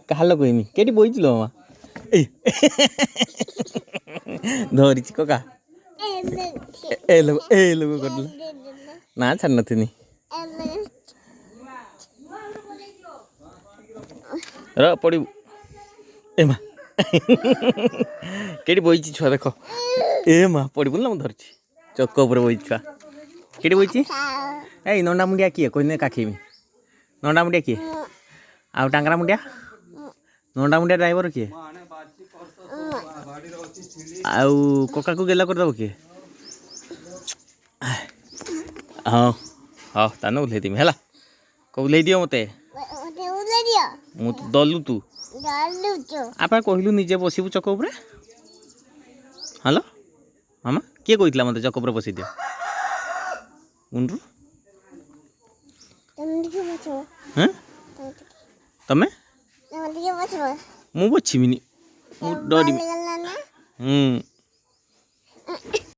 କାହାର କହିମି କେଠି ବଇଥିଲ ମାମା ଧରିଛି କକା ଏ ଲୋକ କରିଦେଲା ନା ଛାଡ଼ି ନଥିନି ର ପଡ଼ିବୁ ଏ ମା କେଠି ବଇଛି ଛୁଆ ଦେଖ ଏ ମା ପଡ଼ିବୁ ନା ମୁଁ ଧରିଛି ଚକ ଉପରେ ବଇଛି ଛୁଆ କେଠି ବଇଛି ଏଇ ନଣ୍ଡା ମୁଣ୍ଡିଆ କିଏ କହିନେ କାଖେଇମି ନଣ୍ଡା ମୁଣ୍ଡିଆ କିଏ ଆଉ ଟାଙ୍ଗରା ମୁଣ୍ଡିଆ ନଣ୍ଡା ମୁଣ୍ଡିଆ ଡ୍ରାଇଭର କିଏ ଆଉ କକାକୁ ଗେଲା କରିଦେବ କିଏ ହଁ ହଉ ତାନେ ଓହ୍ଲେଇ ଦେମି ହେଲା ଓହ୍ଲେଇ ଦିଅ ମୋତେ ମୁଁ ଦଲୁ ତୁ ଆପଣ କହିଲୁ ନିଜେ ବସିବୁ ଚକ ଉପରେ ହ୍ୟାଲୋ ମାମା କିଏ କହିଥିଲା ମୋତେ ଚକ ଉପରେ ବସେଇ ଦିଅ ମୁଣ୍ଡରୁ ତମେ ମୁଁ ବସିବିନି ମୁଁ ଡରିବି